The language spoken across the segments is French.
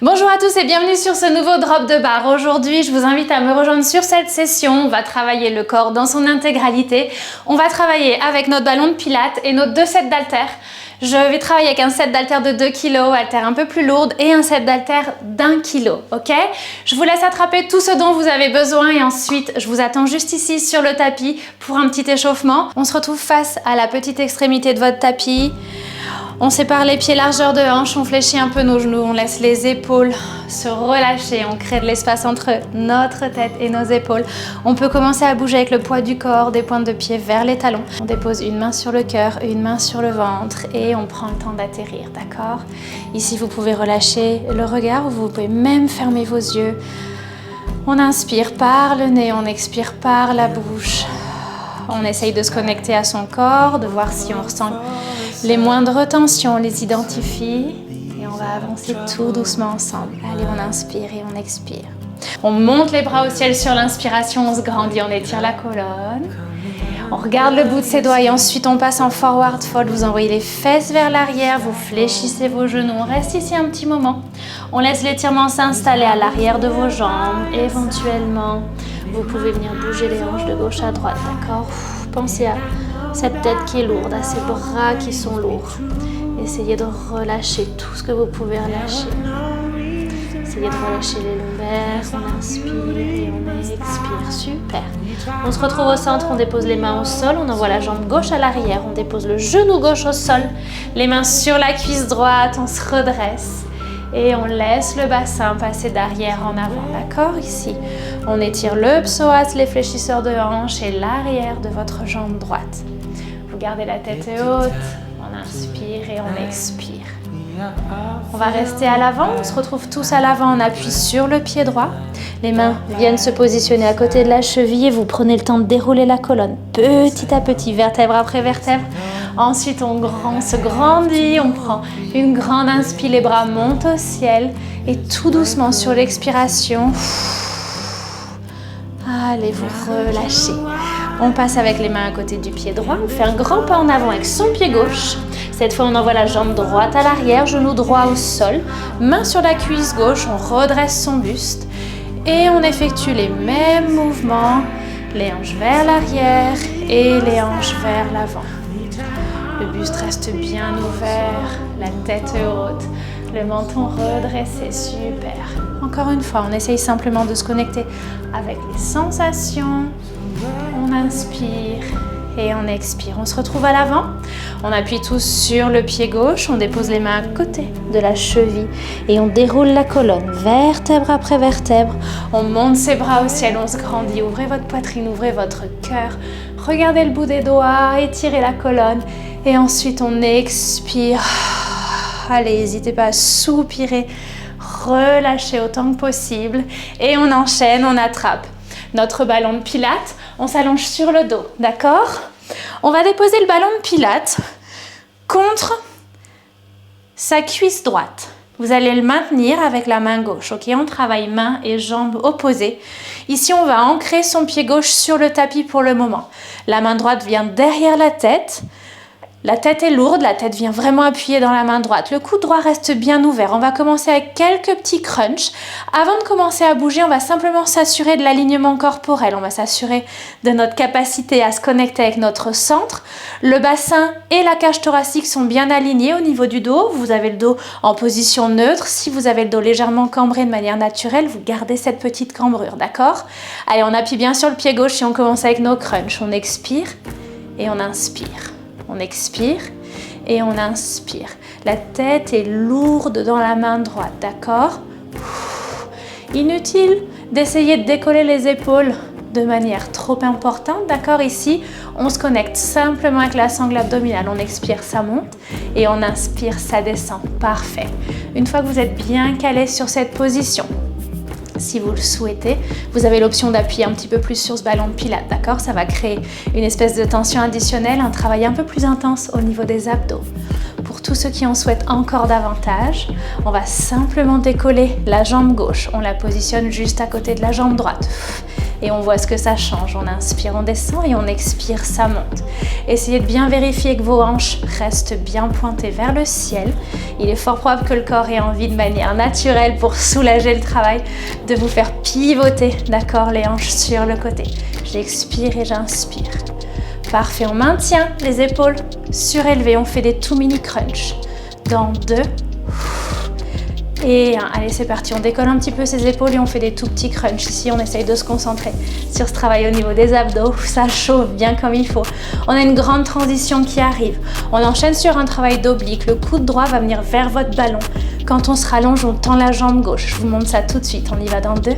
Bonjour à tous et bienvenue sur ce nouveau drop de barre. Aujourd'hui, je vous invite à me rejoindre sur cette session. On va travailler le corps dans son intégralité. On va travailler avec notre ballon de pilates et nos 2 sets d'haltères. Je vais travailler avec un set d'haltères de 2 kg, haltères un peu plus lourdes, et un set d'haltères d'1 kg, ok? Je vous laisse attraper tout ce dont vous avez besoin et ensuite, je vous attends juste ici sur le tapis pour un petit échauffement. On se retrouve face à la petite extrémité de votre tapis. On sépare les pieds largeur de hanche, on fléchit un peu nos genoux, on laisse les épaules se relâcher, on crée de l'espace entre notre tête et nos épaules. On peut commencer à bouger avec le poids du corps, des pointes de pied vers les talons. On dépose une main sur le cœur, une main sur le ventre et on prend le temps d'atterrir, d'accord? Ici, vous pouvez relâcher le regard ou vous pouvez même fermer vos yeux. On inspire par le nez, on expire par la bouche. On essaye de se connecter à son corps, de voir si on ressent les moindres tensions, on les identifie et on va avancer tout doucement ensemble. Allez, on inspire et on expire. On monte les bras au ciel sur l'inspiration, on se grandit, on étire la colonne. On regarde le bout de ses doigts et ensuite on passe en forward fold. Vous envoyez les fesses vers l'arrière, vous fléchissez vos genoux. On reste ici un petit moment. On laisse l'étirement s'installer à l'arrière de vos jambes. Éventuellement, vous pouvez venir bouger les hanches de gauche à droite, d'accord? Pensez à cette tête qui est lourde, à ces bras qui sont lourds. Essayez de relâcher tout ce que vous pouvez relâcher. Essayez de relâcher les lombaires, on inspire et on expire, super. On se retrouve au centre, on dépose les mains au sol, on envoie la jambe gauche à l'arrière, on dépose le genou gauche au sol, les mains sur la cuisse droite, on se redresse. Et on laisse le bassin passer d'arrière en avant, d'accord? Ici, on étire le psoas, les fléchisseurs de hanche et l'arrière de votre jambe droite. Vous gardez la tête haute, on inspire et on expire. On va rester à l'avant, on se retrouve tous à l'avant, on appuie sur le pied droit. Les mains viennent se positionner à côté de la cheville et vous prenez le temps de dérouler la colonne petit à petit, vertèbre après vertèbre. Ensuite, on se grandit, on prend une grande inspire, les bras montent au ciel et tout doucement sur l'expiration, allez vous relâcher. On passe avec les mains à côté du pied droit, on fait un grand pas en avant avec son pied gauche. Cette fois, on envoie la jambe droite à l'arrière, genou droit au sol, main sur la cuisse gauche, on redresse son buste et on effectue les mêmes mouvements, les hanches vers l'arrière et les hanches vers l'avant. Le buste reste bien ouvert, la tête haute, le menton redressé, super. Encore une fois, on essaye simplement de se connecter avec les sensations. On inspire et on expire. On se retrouve à l'avant. On appuie tous sur le pied gauche. On dépose les mains à côté de la cheville et on déroule la colonne, vertèbre après vertèbre. On monte ses bras au ciel, on se grandit. Ouvrez votre poitrine, ouvrez votre cœur. Regardez le bout des doigts, étirez la colonne. Et ensuite, on expire. Allez, n'hésitez pas à soupirer. Relâchez autant que possible. Et on enchaîne, on attrape notre ballon de pilates. On s'allonge sur le dos, d'accord? On va déposer le ballon de pilates contre sa cuisse droite. Vous allez le maintenir avec la main gauche, ok? On travaille main et jambes opposées. Ici, on va ancrer son pied gauche sur le tapis pour le moment. La main droite vient derrière la tête. La tête est lourde, la tête vient vraiment appuyer dans la main droite. Le coude droit reste bien ouvert. On va commencer avec quelques petits crunchs. Avant de commencer à bouger, on va simplement s'assurer de l'alignement corporel. On va s'assurer de notre capacité à se connecter avec notre centre. Le bassin et la cage thoracique sont bien alignés au niveau du dos. Vous avez le dos en position neutre. Si vous avez le dos légèrement cambré de manière naturelle, vous gardez cette petite cambrure, d'accord? Allez, on appuie bien sur le pied gauche et on commence avec nos crunchs. On expire et on inspire. On expire et on inspire. La tête est lourde dans la main droite, d'accord? Inutile d'essayer de décoller les épaules de manière trop importante, d'accord? Ici, on se connecte simplement avec la sangle abdominale. On expire, ça monte et on inspire, ça descend. Parfait. Une fois que vous êtes bien calé sur cette position, si vous le souhaitez, vous avez l'option d'appuyer un petit peu plus sur ce ballon de pilates, d'accord? Ça va créer une espèce de tension additionnelle, un travail un peu plus intense au niveau des abdos. Pour tous ceux qui en souhaitent encore davantage, on va simplement décoller la jambe gauche. On la positionne juste à côté de la jambe droite. Et on voit ce que ça change. On inspire, on descend et on expire, ça monte. Essayez de bien vérifier que vos hanches restent bien pointées vers le ciel. Il est fort probable que le corps ait envie de manière naturelle pour soulager le travail de vous faire pivoter, d'accord, les hanches sur le côté. J'expire et j'inspire. Parfait, on maintient les épaules surélevées. On fait des tout mini crunch. Dans 2. Et 1. Allez, c'est parti. On décolle un petit peu ses épaules et on fait des tout petits crunchs. Ici, on essaye de se concentrer sur ce travail au niveau des abdos. Ça chauffe bien comme il faut. On a une grande transition qui arrive. On enchaîne sur un travail d'oblique. Le coude droit va venir vers votre ballon. Quand on se rallonge, on tend la jambe gauche. Je vous montre ça tout de suite. On y va dans 2.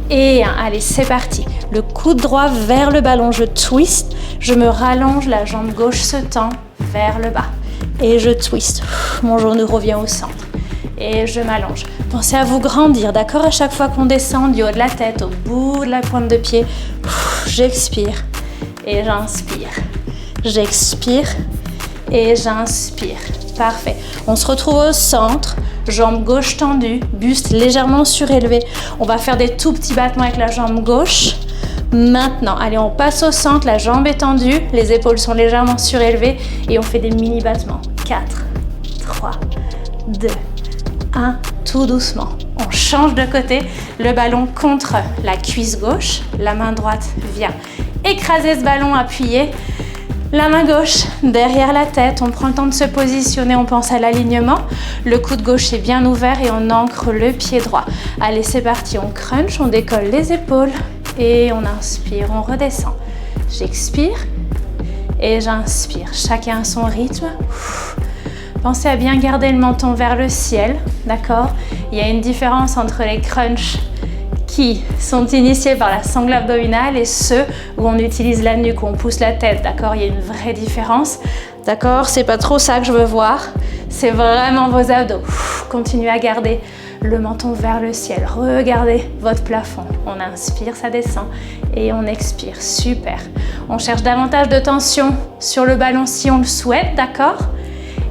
Et 1. Allez, c'est parti. Le coude droit vers le ballon. Je twist. Je me rallonge. La jambe gauche se tend vers le bas. Et je twist. Mon genou revient au centre. Et je m'allonge. Pensez à vous grandir, d'accord? À chaque fois qu'on descend du haut de la tête au bout de la pointe de pied, j'expire et j'inspire. J'expire et j'inspire. Parfait. On se retrouve au centre, jambe gauche tendue, buste légèrement surélevé. On va faire des tout petits battements avec la jambe gauche. Maintenant, allez, on passe au centre, la jambe est tendue, les épaules sont légèrement surélevées et on fait des mini battements. 4, 3, 2, 1, tout doucement. On change de côté, le ballon contre la cuisse gauche, la main droite vient écraser ce ballon appuyé, la main gauche derrière la tête, on prend le temps de se positionner, on pense à l'alignement, le coude gauche est bien ouvert et on ancre le pied droit. Allez, c'est parti, on crunch, on décolle les épaules et on inspire, on redescend. J'expire et j'inspire, chacun à son rythme. Pensez à bien garder le menton vers le ciel, d'accord? Il y a une différence entre les crunchs qui sont initiés par la sangle abdominale et ceux où on utilise la nuque, où on pousse la tête, d'accord? Il y a une vraie différence, d'accord? C'est pas trop ça que je veux voir, c'est vraiment vos abdos. Continuez à garder le menton vers le ciel, regardez votre plafond. On inspire, ça descend et on expire, super. On cherche davantage de tension sur le ballon si on le souhaite, d'accord?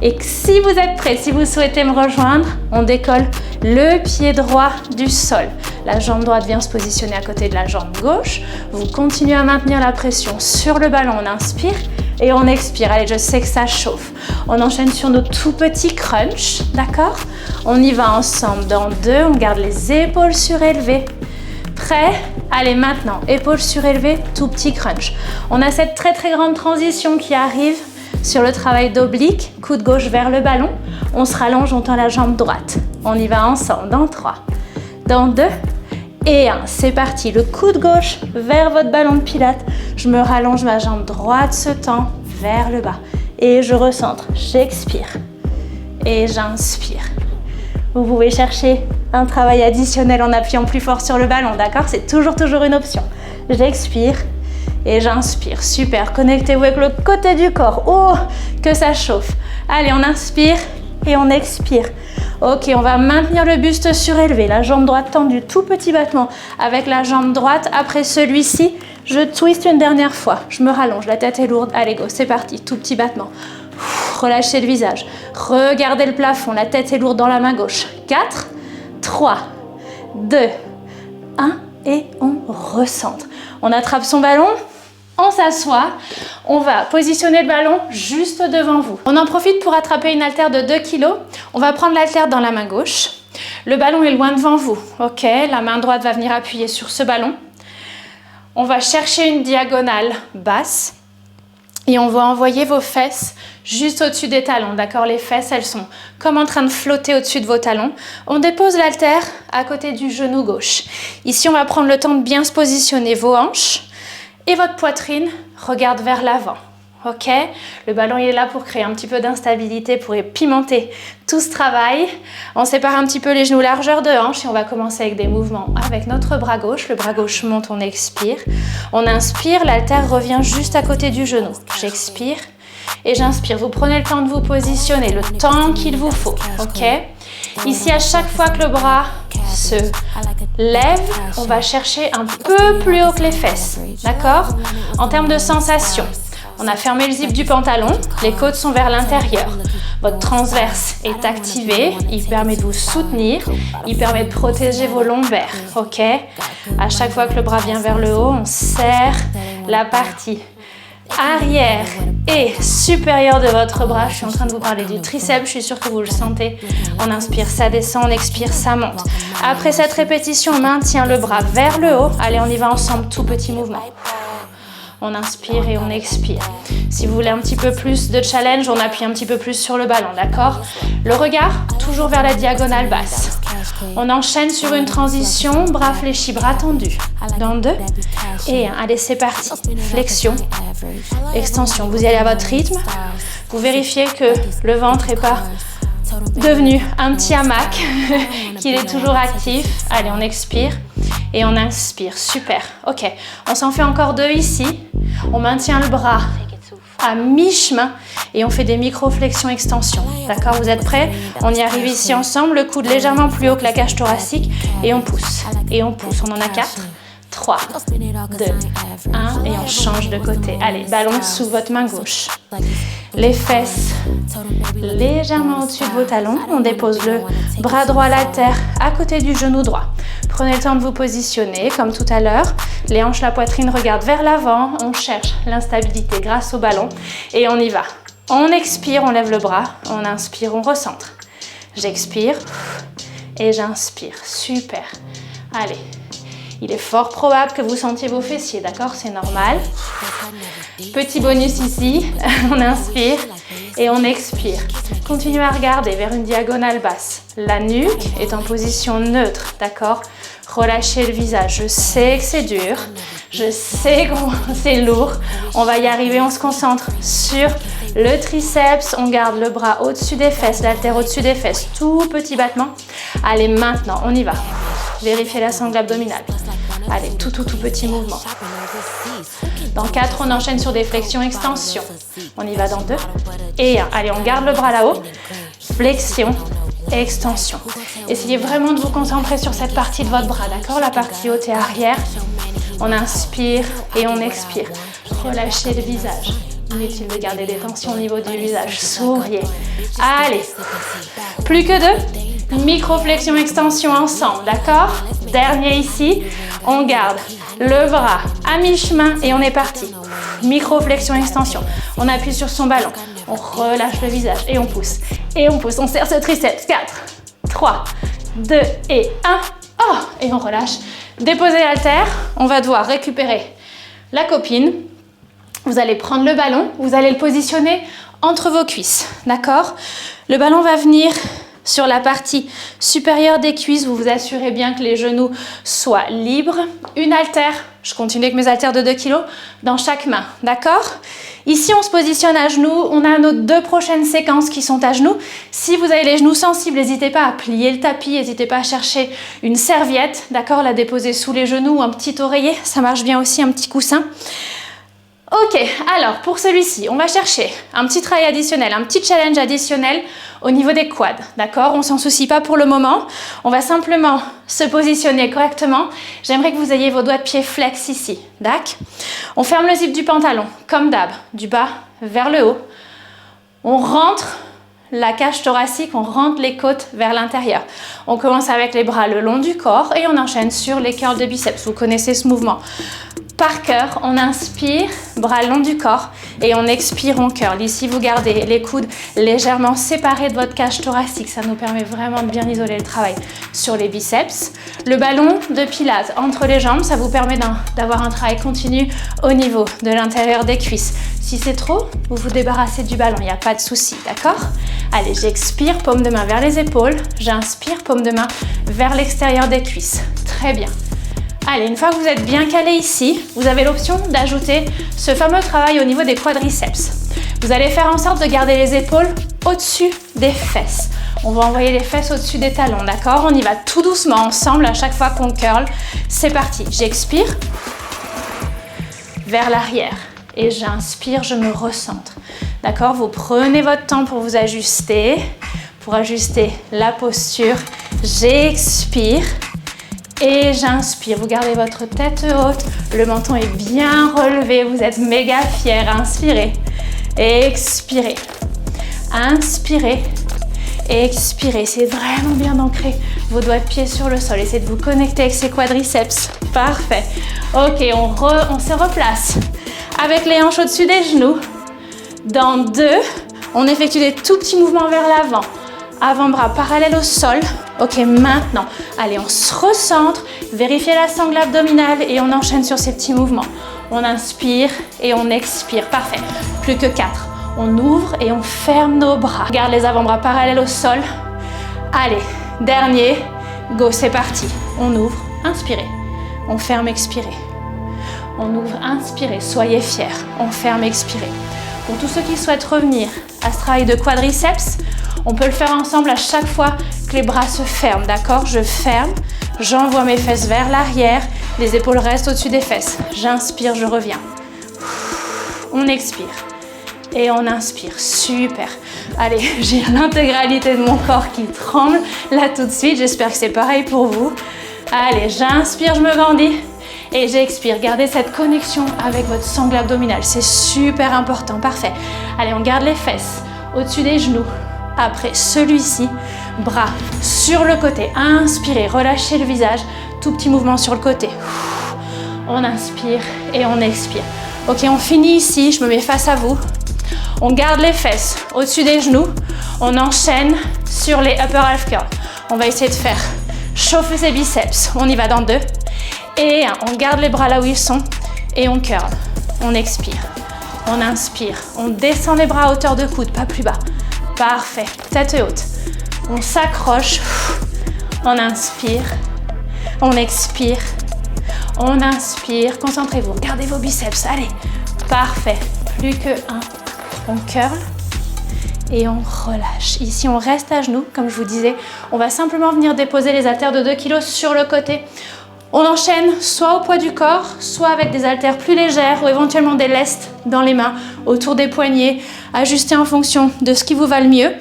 Et si vous êtes prêts, si vous souhaitez me rejoindre, on décolle le pied droit du sol. La jambe droite vient se positionner à côté de la jambe gauche. Vous continuez à maintenir la pression sur le ballon. On inspire et on expire. Allez, je sais que ça chauffe. On enchaîne sur nos tout petits crunchs, d'accord? On y va ensemble dans 2. On garde les épaules surélevées. Prêt? Allez, maintenant, épaules surélevées, tout petit crunch. On a cette très très grande transition qui arrive sur le travail d'oblique, coude gauche vers le ballon, on se rallonge, on tend la jambe droite. On y va ensemble, dans 3, dans 2 et 1. C'est parti, le coude gauche vers votre ballon de pilates. Je me rallonge, ma jambe droite se tend vers le bas. Et je recentre, j'expire et j'inspire. Vous pouvez chercher un travail additionnel en appuyant plus fort sur le ballon, d'accord? C'est toujours une option. J'expire. Et j'inspire, super, connectez-vous avec le côté du corps, oh, que ça chauffe. Allez, on inspire et on expire. Ok, on va maintenir le buste surélevé, la jambe droite tendue, tout petit battement avec la jambe droite. Après celui-ci, je twist une dernière fois, je me rallonge, la tête est lourde, allez go, c'est parti, tout petit battement. Relâchez le visage, regardez le plafond, la tête est lourde dans la main gauche. 4, 3, 2, 1 et on recentre. On attrape son ballon. On s'assoit, on va positionner le ballon juste devant vous. On en profite pour attraper une haltère de 2 kg. On va prendre l'haltère dans la main gauche. Le ballon est loin devant vous. Ok, la main droite va venir appuyer sur ce ballon. On va chercher une diagonale basse et on va envoyer vos fesses juste au-dessus des talons. D'accord, les fesses, elles sont comme en train de flotter au-dessus de vos talons. On dépose l'haltère à côté du genou gauche. Ici, on va prendre le temps de bien se positionner. Vos hanches et votre poitrine regarde vers l'avant, ok? Le ballon il est là pour créer un petit peu d'instabilité, pour pimenter tout ce travail. On sépare un petit peu les genoux, largeur de hanche et on va commencer avec des mouvements avec notre bras gauche. Le bras gauche monte, on expire. On inspire, l'haltère revient juste à côté du genou. J'expire et j'inspire. Vous prenez le temps de vous positionner, le temps qu'il vous faut, ok? Ici, à chaque fois que le bras se lève, on va chercher un peu plus haut que les fesses, d'accord? En termes de sensation, on a fermé le zip du pantalon, les côtes sont vers l'intérieur. Votre transverse est activé, il permet de vous soutenir, il permet de protéger vos lombaires, ok? À chaque fois que le bras vient vers le haut, on serre la partie arrière et supérieure de votre bras. Je suis en train de vous parler du triceps, je suis sûre que vous le sentez. On inspire, ça descend, on expire, ça monte. Après cette répétition, on maintient le bras vers le haut. Allez, on y va ensemble, tout petit mouvement. On inspire et on expire. Si vous voulez un petit peu plus de challenge, on appuie un petit peu plus sur le ballon, d'accord? Le regard, toujours vers la diagonale basse. On enchaîne sur une transition, bras fléchis, bras tendus. Dans 2 et 1. Allez, c'est parti. Flexion, extension. Vous y allez à votre rythme. Vous vérifiez que le ventre n'est pas devenu un petit hamac, qu'il est toujours actif. Allez, on expire et on inspire. Super. Ok, on s'en fait encore 2 ici. On maintient le bras à mi-chemin et on fait des micro-flexions extensions. D'accord, vous êtes prêts? On y arrive ici ensemble, le coude légèrement plus haut que la cage thoracique et on pousse. Et on pousse, on en a 4, 3, 2, 1 et on change de côté. Allez, ballon sous votre main gauche. Les fesses légèrement au-dessus de vos talons. On dépose le bras droit à la terre à côté du genou droit. Prenez le temps de vous positionner comme tout à l'heure. Les hanches, la poitrine regardent vers l'avant. On cherche l'instabilité grâce au ballon et on y va. On expire, on lève le bras. On inspire, on recentre. J'expire et j'inspire. Super. Allez. Il est fort probable que vous sentiez vos fessiers, d'accord? C'est normal. Petit bonus ici, on inspire et on expire. Continuez à regarder vers une diagonale basse. La nuque est en position neutre, d'accord? Relâchez le visage. Je sais que c'est dur, je sais que c'est lourd. On va y arriver, on se concentre sur le triceps. On garde le bras au-dessus des fesses, l'haltère au-dessus des fesses. Tout petit battement. Allez, maintenant, on y va. Vérifiez la sangle abdominale. Allez, tout petit mouvement. Dans 4, on enchaîne sur des flexions, extensions. On y va dans 2 et 1. Allez, on garde le bras là-haut. Flexion, extension. Essayez vraiment de vous concentrer sur cette partie de votre bras, d'accord? La partie haute et arrière. On inspire et on expire. Relâchez le visage. Inutile de garder des tensions au niveau du visage. Souriez. Allez. Plus que 2. Micro-flexion, extension ensemble, d'accord? Dernier ici. On garde le bras à mi-chemin et on est parti. Micro-flexion, extension. On appuie sur son ballon. On relâche le visage et on pousse. Et on pousse. On serre ce triceps. 4, 3, 2 et 1. Oh, et on relâche. Déposez l'haltère. On va devoir récupérer la copine. Vous allez prendre le ballon. Vous allez le positionner entre vos cuisses. D'accord? Le ballon va venir sur la partie supérieure des cuisses. Vous vous assurez bien que les genoux soient libres. Une haltère, je continue avec mes haltères de 2 kg, dans chaque main, d'accord? Ici, on se positionne à genoux. On a nos 2 prochaines séquences qui sont à genoux. Si vous avez les genoux sensibles, n'hésitez pas à plier le tapis, n'hésitez pas à chercher une serviette, d'accord? La déposer sous les genoux ou un petit oreiller, ça marche bien aussi, un petit coussin. Ok, alors pour celui-ci, on va chercher un petit travail additionnel, un petit challenge additionnel au niveau des quads, d'accord? On s'en soucie pas pour le moment, on va simplement se positionner correctement. J'aimerais que vous ayez vos doigts de pied flex ici, d'accord? On ferme le zip du pantalon, comme d'hab, du bas vers le haut. On rentre la cage thoracique, on rentre les côtes vers l'intérieur. On commence avec les bras le long du corps et on enchaîne sur les curls de biceps. Vous connaissez ce mouvement par cœur. On inspire, bras le long du corps et on expire, on curl. Ici, vous gardez les coudes légèrement séparés de votre cage thoracique. Ça nous permet vraiment de bien isoler le travail sur les biceps. Le ballon de pilates entre les jambes, ça vous permet d'avoir un travail continu au niveau de l'intérieur des cuisses. Si c'est trop, vous vous débarrassez du ballon, il n'y a pas de souci, d'accord? Allez, j'expire, paume de main vers les épaules. J'inspire, paume de main vers l'extérieur des cuisses. Très bien. Allez, une fois que vous êtes bien calé ici, vous avez l'option d'ajouter ce fameux travail au niveau des quadriceps. Vous allez faire en sorte de garder les épaules au-dessus des fesses. On va envoyer les fesses au-dessus des talons, d'accord? On y va tout doucement ensemble à chaque fois qu'on curl. C'est parti. J'expire vers l'arrière et j'inspire, je me recentre. D'accord? Vous prenez votre temps pour vous ajuster, pour ajuster la posture. J'expire. Et j'inspire, vous gardez votre tête haute, le menton est bien relevé, vous êtes méga fiers, inspirez, expirez. Inspirez. Expirez. Essayez vraiment bien d'ancrer vos doigts de pied sur le sol. Essayez de vous connecter avec ces quadriceps. Parfait. Ok, on se replace avec les hanches au-dessus des genoux. Dans 2, on effectue des tout petits mouvements vers l'avant. Avant-bras parallèle au sol. Ok, maintenant, allez, on se recentre. Vérifiez la sangle abdominale et on enchaîne sur ces petits mouvements. On inspire et on expire. Parfait. Plus que 4. On ouvre et on ferme nos bras. Garde les avant-bras parallèles au sol. Allez, dernier. Go, c'est parti. On ouvre, inspirez. On ferme, expirez. On ouvre, inspirez. Soyez fiers. On ferme, expirez. Pour tous ceux qui souhaitent revenir à ce travail de quadriceps, on peut le faire ensemble à chaque fois que les bras se ferment, d'accord? Je ferme, j'envoie mes fesses vers l'arrière, les épaules restent au-dessus des fesses. J'inspire, je reviens. On expire. Et on inspire, super. Allez, j'ai l'intégralité de mon corps qui tremble là tout de suite. J'espère que c'est pareil pour vous. Allez, j'inspire, je me grandis. Et j'expire. Gardez cette connexion avec votre sangle abdominale. C'est super important. Parfait. Allez, on garde les fesses au-dessus des genoux. Après celui-ci, bras sur le côté. Inspirez, relâchez le visage. Tout petit mouvement sur le côté. On inspire et on expire. Ok, on finit ici. Je me mets face à vous. On garde les fesses au-dessus des genoux. On enchaîne sur les upper half curls. On va essayer de faire chauffer ses biceps. On y va dans 2. Et 1. On garde les bras là où ils sont. Et on curl. On expire. On inspire. On descend les bras à hauteur de coude, pas plus bas. Parfait. Tête haute. On s'accroche. On inspire. On expire. On inspire. Concentrez-vous. Gardez vos biceps. Allez. Parfait. Plus que 1. On curl et on relâche. Ici, on reste à genoux, comme je vous disais. On va simplement venir déposer les haltères de 2 kg sur le côté. On enchaîne soit au poids du corps, soit avec des haltères plus légères ou éventuellement des lestes dans les mains, autour des poignets, ajustez en fonction de ce qui vous va le mieux.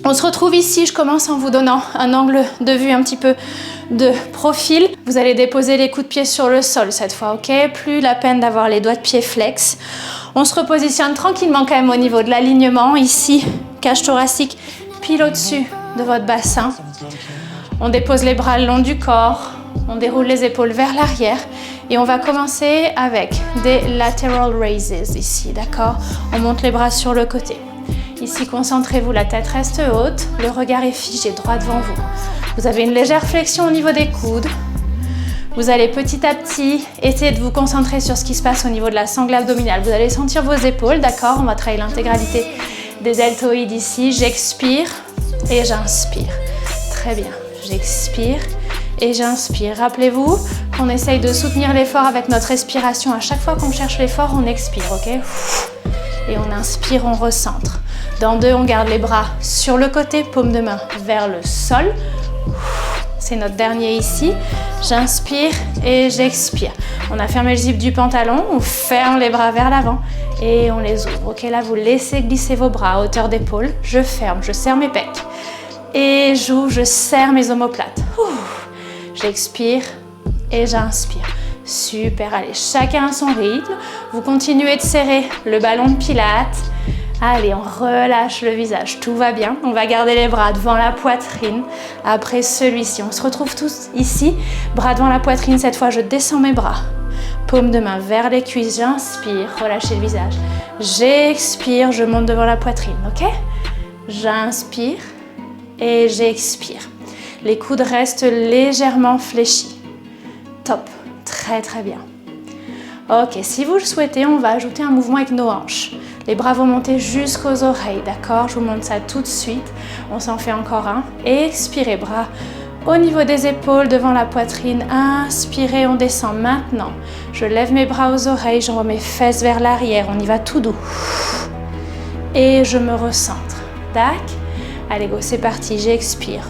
On se retrouve ici, je commence en vous donnant un angle de vue un petit peu de profil. Vous allez déposer les coups de pied sur le sol cette fois, ok? Plus la peine d'avoir les doigts de pied flex. On se repositionne tranquillement quand même au niveau de l'alignement. Ici, cage thoracique, pile au-dessus de votre bassin. On dépose les bras le long du corps. On déroule les épaules vers l'arrière. Et on va commencer avec des lateral raises ici, d'accord? On monte les bras sur le côté. Ici, concentrez-vous, la tête reste haute, le regard est figé droit devant vous. Vous avez une légère flexion au niveau des coudes. Vous allez petit à petit essayer de vous concentrer sur ce qui se passe au niveau de la sangle abdominale. Vous allez sentir vos épaules, d'accord? On va travailler l'intégralité des deltoïdes ici. J'expire et j'inspire. Très bien. J'expire et j'inspire. Rappelez-vous qu'on essaye de soutenir l'effort avec notre respiration. À chaque fois qu'on cherche l'effort, on expire, ok? Et on inspire, on recentre. Dans 2, on garde les bras sur le côté, paume de main vers le sol. C'est notre dernier ici. J'inspire et j'expire. On a fermé le zip du pantalon, on ferme les bras vers l'avant et on les ouvre. Ok, là, vous laissez glisser vos bras à hauteur d'épaule. Je ferme, je serre mes pecs. Et j'ouvre, je serre mes omoplates. J'expire et j'inspire. Super, allez, chacun à son rythme. Vous continuez de serrer le ballon de pilates. Allez, on relâche le visage, tout va bien. On va garder les bras devant la poitrine. Après celui-ci, on se retrouve tous ici. Bras devant la poitrine, cette fois, je descends mes bras. Paume de main vers les cuisses, j'inspire, relâchez le visage. J'expire, je monte devant la poitrine, ok? J'inspire et j'expire. Les coudes restent légèrement fléchis. Top, très très bien. Ok, si vous le souhaitez, on va ajouter un mouvement avec nos hanches. Les bras vont monter jusqu'aux oreilles, d'accord? Je vous montre ça tout de suite. On s'en fait encore un. Expirez, bras au niveau des épaules, devant la poitrine. Inspirez, on descend. Maintenant, je lève mes bras aux oreilles, j'envoie mes fesses vers l'arrière. On y va tout doux. Et je me recentre. Tac. Allez, go, c'est parti, j'expire.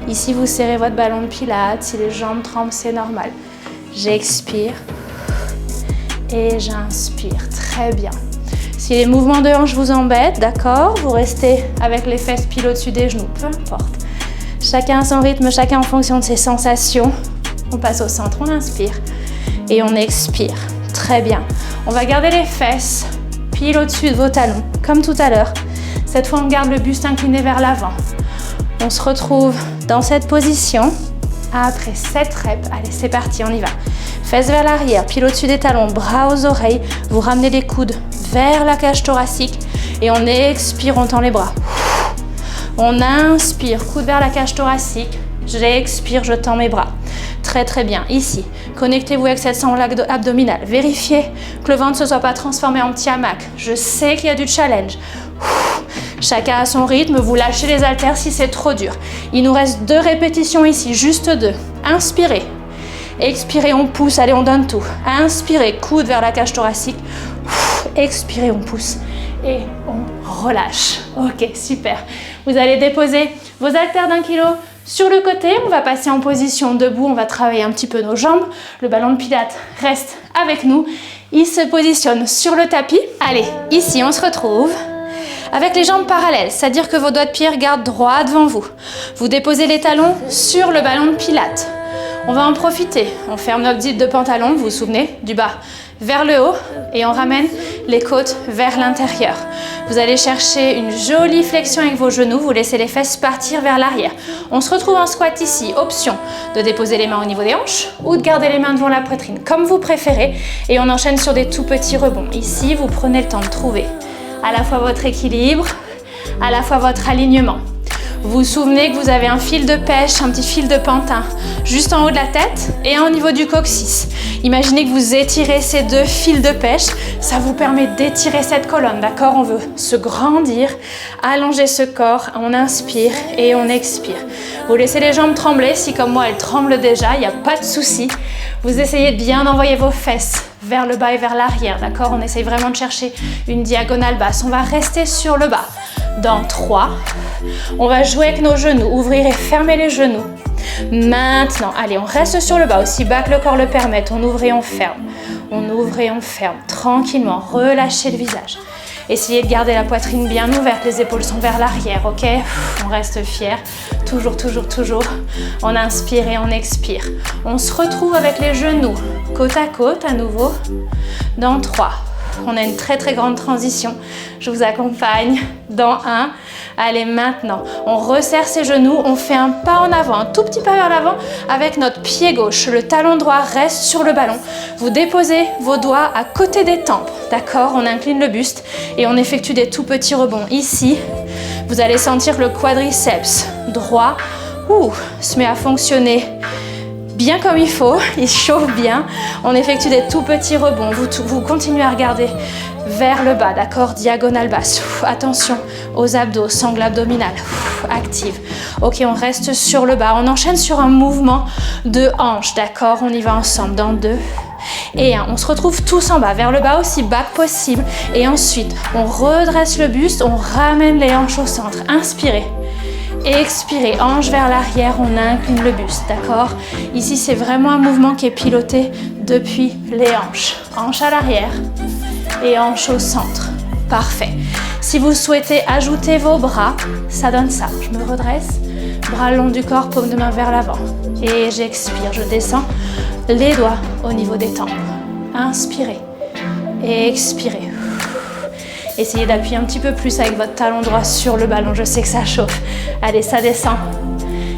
Ici, vous serrez votre ballon de pilates. Si les jambes tremblent, c'est normal. J'expire. Et j'inspire. Très bien. Si les mouvements de hanche vous embêtent, d'accord, vous restez avec les fesses pile au-dessus des genoux, peu importe. Chacun à son rythme, chacun en fonction de ses sensations. On passe au centre, on inspire et on expire. Très bien. On va garder les fesses pile au-dessus de vos talons, comme tout à l'heure. Cette fois, on garde le buste incliné vers l'avant. On se retrouve dans cette position. Après 7 reps, allez, c'est parti, on y va. Fesses vers l'arrière, pied au-dessus des talons, bras aux oreilles. Vous ramenez les coudes vers la cage thoracique et on expire, on tend les bras. On inspire, coude vers la cage thoracique. J'expire, je tends mes bras. Très très bien. Ici, connectez-vous avec cette sangle abdominale. Vérifiez que le ventre ne se soit pas transformé en petit hamac. Je sais qu'il y a du challenge. Chacun à son rythme, vous lâchez les haltères si c'est trop dur. Il nous reste 2 répétitions ici, juste 2. Inspirez. Expirez, on pousse. Allez, on donne tout. Inspirez, coude vers la cage thoracique. Expirez, on pousse. Et on relâche. Ok, super. Vous allez déposer vos haltères d'1 kg sur le côté. On va passer en position debout. On va travailler un petit peu nos jambes. Le ballon de pilates reste avec nous. Il se positionne sur le tapis. Allez, ici, on se retrouve avec les jambes parallèles, c'est-à-dire que vos doigts de pied regardent droit devant vous. Vous déposez les talons sur le ballon de pilates. On va en profiter. On ferme notre zip de pantalon, vous vous souvenez, du bas vers le haut et on ramène les côtes vers l'intérieur. Vous allez chercher une jolie flexion avec vos genoux, vous laissez les fesses partir vers l'arrière. On se retrouve en squat ici, option de déposer les mains au niveau des hanches ou de garder les mains devant la poitrine, comme vous préférez. Et on enchaîne sur des tout petits rebonds. Ici, vous prenez le temps de trouver à la fois votre équilibre, à la fois votre alignement. Vous vous souvenez que vous avez un fil de pêche, un petit fil de pantin, juste en haut de la tête et un au niveau du coccyx. Imaginez que vous étirez ces 2 fils de pêche, ça vous permet d'étirer cette colonne, d'accord? On veut se grandir, allonger ce corps, on inspire et on expire. Vous laissez les jambes trembler, si comme moi elles tremblent déjà, il n'y a pas de souci. Vous essayez de bien envoyer vos fesses vers le bas et vers l'arrière, d'accord? On essaye vraiment de chercher une diagonale basse. On va rester sur le bas. Dans 3, on va jouer avec nos genoux, ouvrir et fermer les genoux. Maintenant, allez, on reste sur le bas, aussi bas que le corps le permette. On ouvre et on ferme. On ouvre et on ferme. Tranquillement, relâchez le visage. Essayez de garder la poitrine bien ouverte, les épaules sont vers l'arrière, ok? On reste fier. Toujours, toujours, toujours. On inspire et on expire. On se retrouve avec les genoux côte à côte à nouveau. Dans 3. On a une très très grande transition. Je vous accompagne dans 1. Allez, maintenant, on resserre ses genoux, on fait un pas en avant, un tout petit pas vers l'avant avec notre pied gauche. Le talon droit reste sur le ballon. Vous déposez vos doigts à côté des tempes, d'accord? On incline le buste et on effectue des tout petits rebonds. Ici, vous allez sentir le quadriceps droit se met à fonctionner bien comme il faut, il chauffe bien. On effectue des tout petits rebonds. Vous continuez à regarder vers le bas, d'accord? Diagonale basse. Attention aux abdos, sangle abdominale. Active. Ok, on reste sur le bas. On enchaîne sur un mouvement de hanche, d'accord? On y va ensemble dans 2 et 1. On se retrouve tous en bas, vers le bas aussi bas que possible. Et ensuite, on redresse le buste, on ramène les hanches au centre. Inspirez. Expirez, hanche vers l'arrière, on incline le buste, d'accord? Ici, c'est vraiment un mouvement qui est piloté depuis les hanches. Hanche à l'arrière et hanche au centre. Parfait. Si vous souhaitez ajouter vos bras, ça donne ça. Je me redresse, bras le long du corps, paume de main vers l'avant. Et j'expire, je descends les doigts au niveau des tempes. Inspirez et expirez. Essayez d'appuyer un petit peu plus avec votre talon droit sur le ballon. Je sais que ça chauffe. Allez, ça descend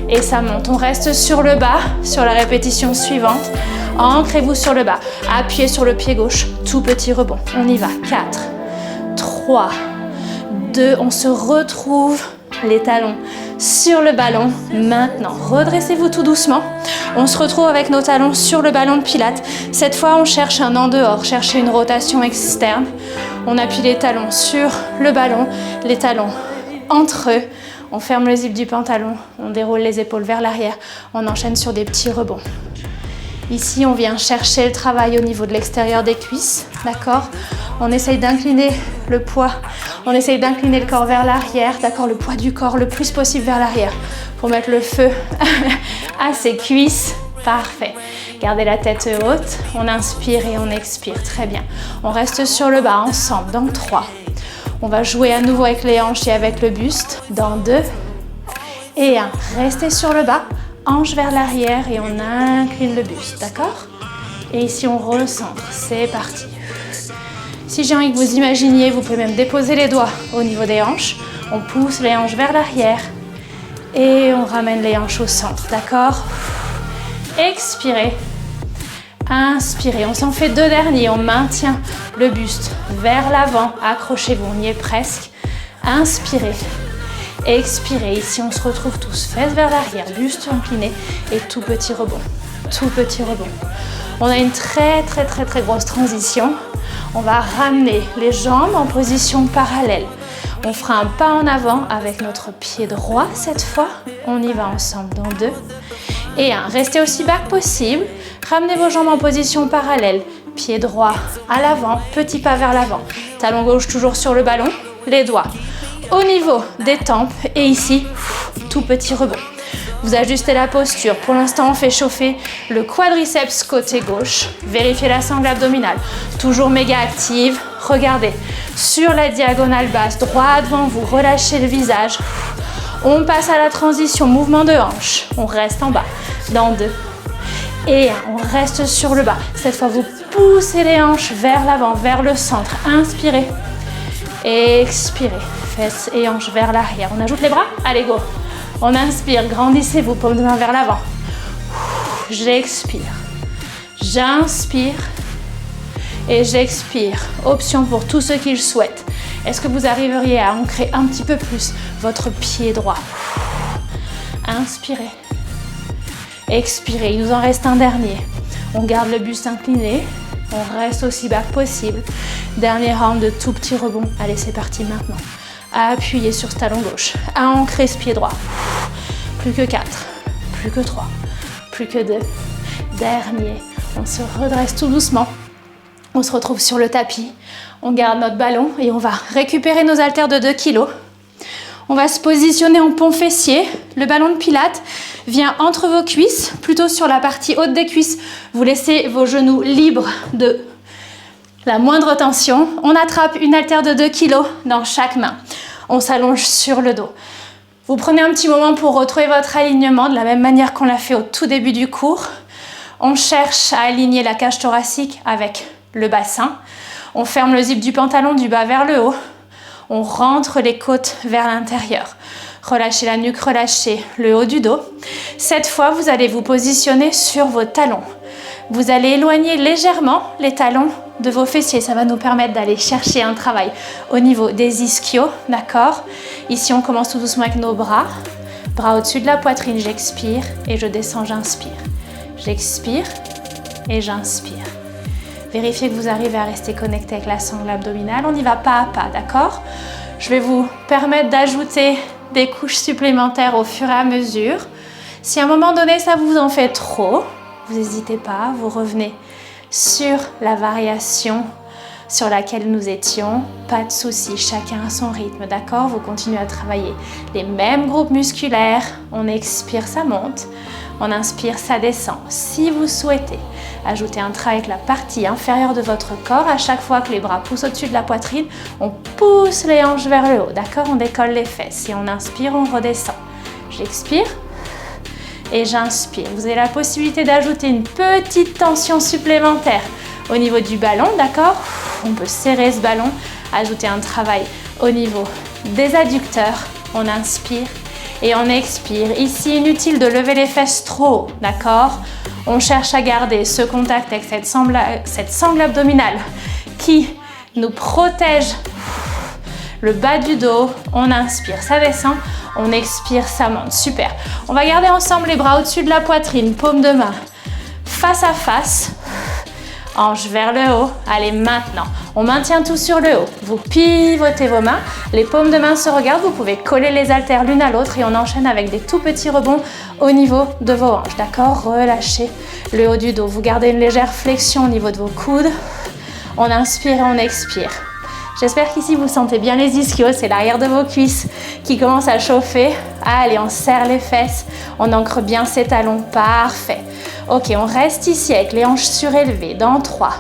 et ça monte. On reste sur le bas, sur la répétition suivante. Ancrez-vous sur le bas. Appuyez sur le pied gauche. Tout petit rebond. On y va. 4, 3, 2. On se retrouve les talons sur le ballon. Maintenant, redressez-vous tout doucement. On se retrouve avec nos talons sur le ballon de pilates. Cette fois, on cherche un en dehors. Cherchez une rotation externe. On appuie les talons sur le ballon, les talons entre eux. On ferme le zip du pantalon. On déroule les épaules vers l'arrière. On enchaîne sur des petits rebonds. Ici, on vient chercher le travail au niveau de l'extérieur des cuisses, d'accord? On essaye d'incliner le poids, on essaye d'incliner le corps vers l'arrière, d'accord? Le poids du corps le plus possible vers l'arrière pour mettre le feu à ses cuisses. Parfait. Gardez la tête haute, on inspire et on expire, très bien. On reste sur le bas ensemble, dans 3. On va jouer à nouveau avec les hanches et avec le buste, dans 2 et 1. Restez sur le bas. Hanche vers l'arrière et on incline le buste, d'accord? Et ici, on recentre. C'est parti. Si j'ai envie que vous imaginiez, vous pouvez même déposer les doigts au niveau des hanches. On pousse les hanches vers l'arrière et on ramène les hanches au centre, d'accord? Expirez. Inspirez. On s'en fait 2 derniers. On maintient le buste vers l'avant. Accrochez-vous, on y est presque. Inspirez. Expirez. Ici, on se retrouve tous fesses vers l'arrière, buste incliné et tout petit rebond. Tout petit rebond. On a une très grosse transition. On va ramener les jambes en position parallèle. On fera un pas en avant avec notre pied droit cette fois. On y va ensemble dans 2 et 1. Restez aussi bas que possible. Ramenez vos jambes en position parallèle. Pied droit à l'avant, petit pas vers l'avant. Talon gauche toujours sur le ballon. Les doigts au niveau des tempes et ici, tout petit rebond. Vous ajustez la posture. Pour l'instant, on fait chauffer le quadriceps côté gauche. Vérifiez la sangle abdominale. Toujours méga active. Regardez sur la diagonale basse, droit devant vous. Relâchez le visage. On passe à la transition, mouvement de hanche. On reste en bas. Dans 2 et 1. On reste sur le bas. Cette fois, vous poussez les hanches vers l'avant, vers le centre. Inspirez. Expirez. Fesses et hanches vers l'arrière. On ajoute les bras. Allez, go. On inspire, grandissez-vous, paume de main vers l'avant. J'expire. J'inspire. Et j'expire. Option pour tous ceux qui le souhaitent. Est-ce que vous arriveriez à ancrer un petit peu plus votre pied droit? Inspirez. Expirez. Il nous en reste un dernier. On garde le buste incliné. On reste aussi bas que possible. Dernier round de tout petit rebond. Allez, c'est parti maintenant. Appuyez sur ce talon gauche. À ancrer ce pied droit. Plus que 4. Plus que 3. Plus que 2. Dernier. On se redresse tout doucement. On se retrouve sur le tapis. On garde notre ballon et on va récupérer nos haltères de 2 kg. On va se positionner en pont fessier. Le ballon de pilates vient entre vos cuisses, plutôt sur la partie haute des cuisses. Vous laissez vos genoux libres de la moindre tension. On attrape une haltère de 2 kg dans chaque main. On s'allonge sur le dos. Vous prenez un petit moment pour retrouver votre alignement de la même manière qu'on l'a fait au tout début du cours. On cherche à aligner la cage thoracique avec le bassin. On ferme le zip du pantalon du bas vers le haut. On rentre les côtes vers l'intérieur. Relâchez la nuque, relâchez le haut du dos. Cette fois, vous allez vous positionner sur vos talons. Vous allez éloigner légèrement les talons de vos fessiers. Ça va nous permettre d'aller chercher un travail au niveau des ischios, d'accord? Ici, on commence tout doucement avec nos bras. Bras au-dessus de la poitrine, j'expire et je descends, j'inspire. J'expire et j'inspire. Vérifiez que vous arrivez à rester connecté avec la sangle abdominale. On y va pas à pas, d'accord? Je vais vous permettre d'ajouter des couches supplémentaires au fur et à mesure. Si à un moment donné, ça vous en fait trop, vous n'hésitez pas, vous revenez sur la variation sur laquelle nous étions. Pas de souci, chacun a son rythme, d'accord? Vous continuez à travailler les mêmes groupes musculaires. On expire, ça monte. On inspire, ça descend. Si vous souhaitez ajouter un travail avec la partie inférieure de votre corps, à chaque fois que les bras poussent au-dessus de la poitrine, on pousse les hanches vers le haut, d'accord? On décolle les fesses. Si on inspire, on redescend. J'expire et j'inspire. Vous avez la possibilité d'ajouter une petite tension supplémentaire au niveau du ballon, d'accord? On peut serrer ce ballon, ajouter un travail au niveau des adducteurs. On inspire et on expire. Ici, inutile de lever les fesses trop haut, d'accord? On cherche à garder ce contact avec cette sangle abdominale qui nous protège le bas du dos. On inspire, ça descend. On expire, ça monte. Super. On va garder ensemble les bras au-dessus de la poitrine, paume de main face à face. Hanche vers le haut. Allez, maintenant, on maintient tout sur le haut. Vous pivotez vos mains, les paumes de main se regardent. Vous pouvez coller les haltères l'une à l'autre et on enchaîne avec des tout petits rebonds au niveau de vos hanches. D'accord? Relâchez le haut du dos. Vous gardez une légère flexion au niveau de vos coudes. On inspire et on expire. J'espère qu'ici vous sentez bien les ischios, c'est l'arrière de vos cuisses qui commence à chauffer. Allez, on serre les fesses, on ancre bien ses talons, parfait. Ok, on reste ici avec les hanches surélevées, dans 3.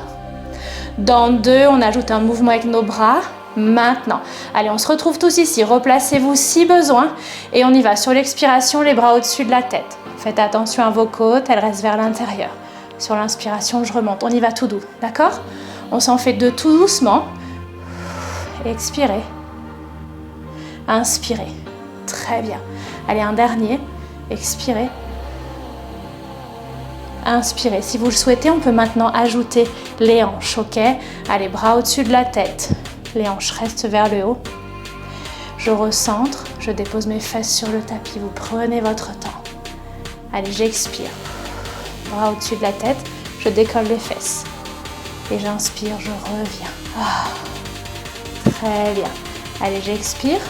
Dans 2, on ajoute un mouvement avec nos bras, maintenant. Allez, on se retrouve tous ici, replacez-vous si besoin et on y va. Sur l'expiration, les bras au-dessus de la tête. Faites attention à vos côtes, elles restent vers l'intérieur. Sur l'inspiration, je remonte, on y va tout doux, d'accord? On s'en fait 2 tout doucement. Expirez. Inspirez. Très bien. Allez, un dernier. Expirez. Inspirez. Si vous le souhaitez, on peut maintenant ajouter les hanches, ok? Allez, bras au-dessus de la tête. Les hanches restent vers le haut. Je recentre, je dépose mes fesses sur le tapis. Vous prenez votre temps. Allez, j'expire. Bras au-dessus de la tête, je décolle les fesses. Et j'inspire, je reviens. Ah, très bien. Allez, j'expire.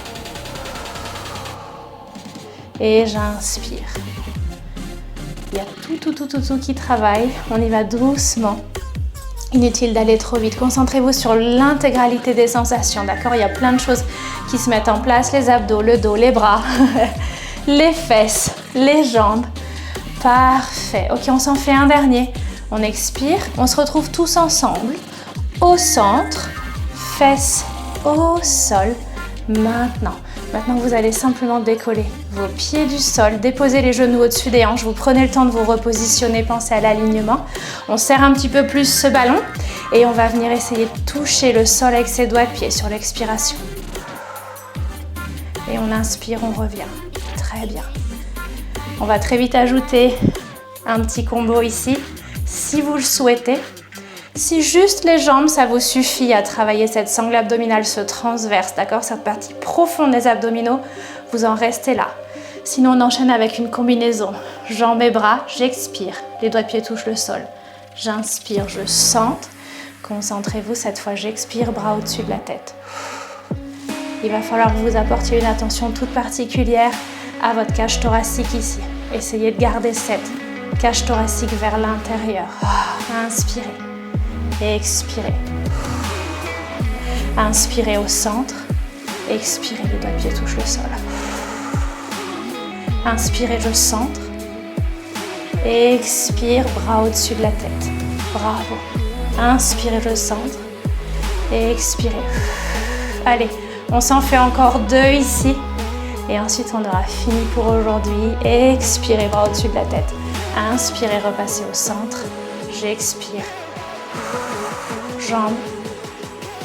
Et j'inspire. Il y a tout qui travaille. On y va doucement. Inutile d'aller trop vite. Concentrez-vous sur l'intégralité des sensations, d'accord? Il y a plein de choses qui se mettent en place. Les abdos, le dos, les bras, les fesses, les jambes. Parfait. Ok, on s'en fait un dernier. On expire. On se retrouve tous ensemble. Au centre. Fesses au sol. Maintenant, vous allez simplement décoller vos pieds du sol, déposer les genoux au-dessus des hanches. Vous prenez le temps de vous repositionner, pensez à l'alignement. On serre un petit peu plus ce ballon et on va venir essayer de toucher le sol avec ses doigts de pied sur l'expiration. Et on inspire, on revient. Très bien. On va très vite ajouter un petit combo ici, si vous le souhaitez. Si juste les jambes, ça vous suffit à travailler cette sangle abdominale, ce transverse, d'accord? Cette partie profonde des abdominaux, vous en restez là. Sinon, on enchaîne avec une combinaison. Jambes et bras, j'expire. Les doigts de pied touchent le sol. J'inspire, je centre. Concentrez-vous, cette fois, j'expire, bras au-dessus de la tête. Il va falloir que vous apportiez une attention toute particulière à votre cage thoracique ici. Essayez de garder cette cage thoracique vers l'intérieur. Inspirez. Et expirez. Inspirez au centre. Expirez, les doigts de pied touchent le sol. Inspirez, je centre. Expire, bras au-dessus de la tête. Bravo. Inspirez, je centre. Expirez. Allez, on s'en fait encore 2 ici. Et ensuite, on aura fini pour aujourd'hui. Expirez, bras au-dessus de la tête. Inspirez, repassez au centre. J'expire. Jambes.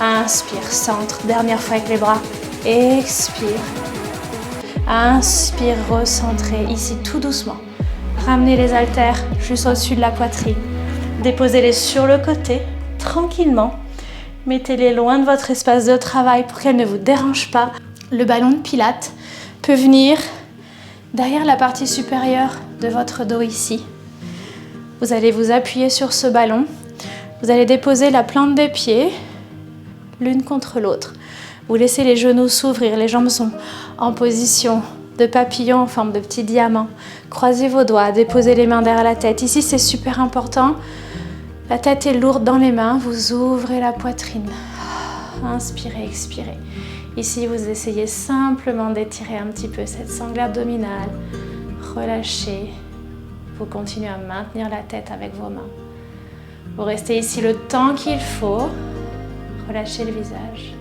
Inspire, centre. Dernière fois avec les bras. Expire. Inspire, recentrez. Ici, tout doucement. Ramenez les haltères juste au-dessus de la poitrine. Déposez-les sur le côté, tranquillement. Mettez-les loin de votre espace de travail pour qu'elles ne vous dérangent pas. Le ballon de pilates peut venir derrière la partie supérieure de votre dos ici. Vous allez vous appuyer sur ce ballon. Vous allez déposer la plante des pieds l'une contre l'autre. Vous laissez les genoux s'ouvrir, les jambes sont en position de papillon en forme de petit diamant. Croisez vos doigts, déposez les mains derrière la tête. Ici, c'est super important. La tête est lourde dans les mains, vous ouvrez la poitrine. Inspirez, expirez. Ici, vous essayez simplement d'étirer un petit peu cette sangle abdominale. Relâchez. Vous continuez à maintenir la tête avec vos mains. Vous restez ici le temps qu'il faut. Relâchez le visage.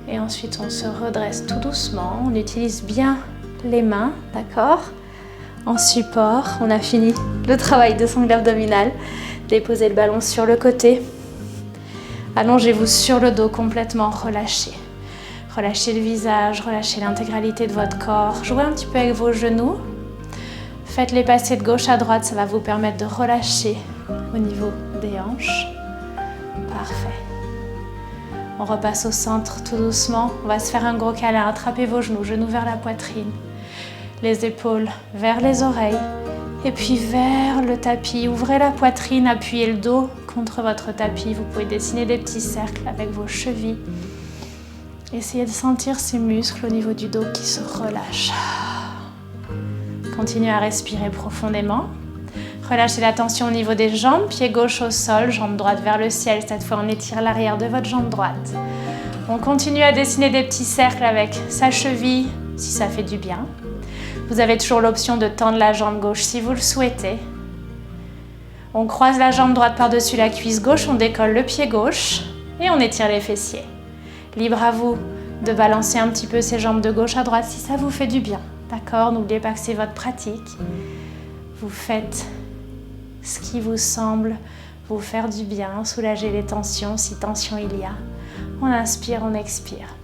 Et ensuite, on se redresse tout doucement. On utilise bien les mains, d'accord? En support. On a fini le travail de sangle abdominale. Déposez le ballon sur le côté. Allongez-vous sur le dos complètement relâché. Relâchez le visage, relâchez l'intégralité de votre corps. Jouez un petit peu avec vos genoux. Faites-les passer de gauche à droite, ça va vous permettre de relâcher au niveau des hanches. Parfait. On repasse au centre tout doucement. On va se faire un gros câlin. Attrapez vos genoux, genoux vers la poitrine. Les épaules vers les oreilles. Et puis vers le tapis. Ouvrez la poitrine, appuyez le dos contre votre tapis. Vous pouvez dessiner des petits cercles avec vos chevilles. Essayez de sentir ces muscles au niveau du dos qui se relâchent. Continuez à respirer profondément. Relâchez la tension au niveau des jambes, pied gauche au sol, jambe droite vers le ciel. Cette fois, on étire l'arrière de votre jambe droite. On continue à dessiner des petits cercles avec sa cheville, si ça fait du bien. Vous avez toujours l'option de tendre la jambe gauche si vous le souhaitez. On croise la jambe droite par-dessus la cuisse gauche, on décolle le pied gauche et on étire les fessiers. Libre à vous de balancer un petit peu ces jambes de gauche à droite si ça vous fait du bien. D'accord? N'oubliez pas que c'est votre pratique. Vous faites ce qui vous semble vous faire du bien, soulager les tensions si tension il y a. On inspire, on expire.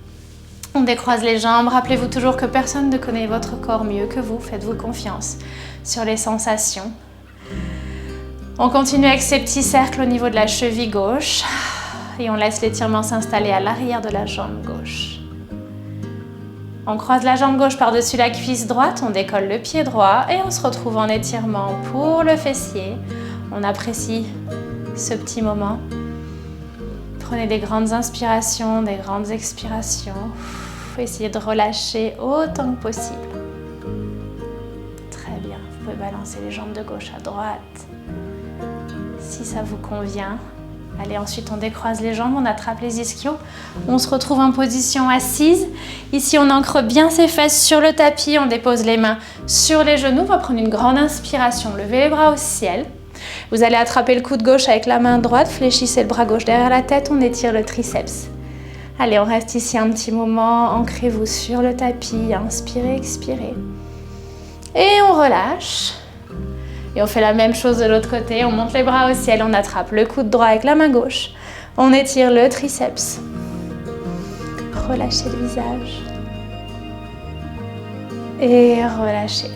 On décroise les jambes. Rappelez-vous toujours que personne ne connaît votre corps mieux que vous. Faites-vous confiance sur les sensations. On continue avec ces petits cercles au niveau de la cheville gauche. Et on laisse l'étirement s'installer à l'arrière de la jambe gauche. On croise la jambe gauche par-dessus la cuisse droite. On décolle le pied droit. Et on se retrouve en étirement pour le fessier. On apprécie ce petit moment. Prenez des grandes inspirations, des grandes expirations. Essayez de relâcher autant que possible. Très bien. Vous pouvez balancer les jambes de gauche à droite. Si ça vous convient. Allez, ensuite on décroise les jambes, on attrape les ischios. On se retrouve en position assise. Ici, on ancre bien ses fesses sur le tapis. On dépose les mains sur les genoux. On va prendre une grande inspiration. Levez les bras au ciel. Vous allez attraper le coude gauche avec la main droite. Fléchissez le bras gauche derrière la tête. On étire le triceps. Allez, on reste ici un petit moment. Ancrez-vous sur le tapis. Inspirez, expirez. Et on relâche. Et on fait la même chose de l'autre côté. On monte les bras au ciel. On attrape le coude droit avec la main gauche. On étire le triceps. Relâchez le visage. Et relâchez.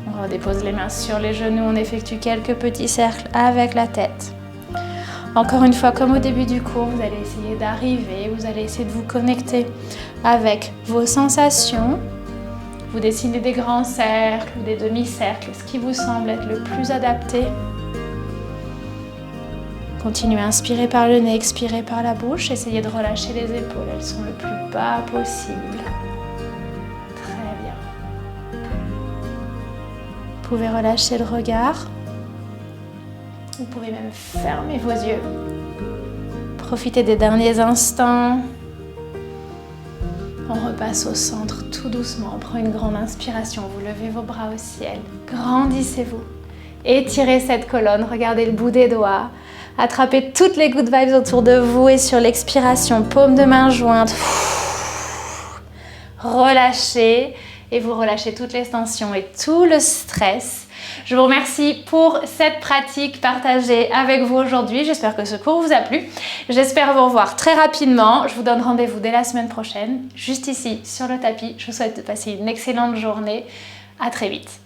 On redépose les mains sur les genoux. On effectue quelques petits cercles avec la tête. Encore une fois, comme au début du cours, vous allez essayer d'arriver. Vous allez essayer de vous connecter avec vos sensations. Vous dessinez des grands cercles ou des demi-cercles, ce qui vous semble être le plus adapté. Continuez à inspirer par le nez, expirer par la bouche. Essayez de relâcher les épaules, elles sont le plus bas possible. Très bien. Vous pouvez relâcher le regard. Vous pouvez même fermer vos yeux. Profitez des derniers instants. On repasse au centre tout doucement. On prend une grande inspiration. Vous levez vos bras au ciel. Grandissez-vous. Étirez cette colonne. Regardez le bout des doigts. Attrapez toutes les good vibes autour de vous. Et sur l'expiration, paume de main jointe. Relâchez. Et vous relâchez toutes les tensions et tout le stress. Je vous remercie pour cette pratique partagée avec vous aujourd'hui. J'espère que ce cours vous a plu. J'espère vous revoir très rapidement. Je vous donne rendez-vous dès la semaine prochaine, juste ici sur le tapis. Je vous souhaite de passer une excellente journée. À très vite.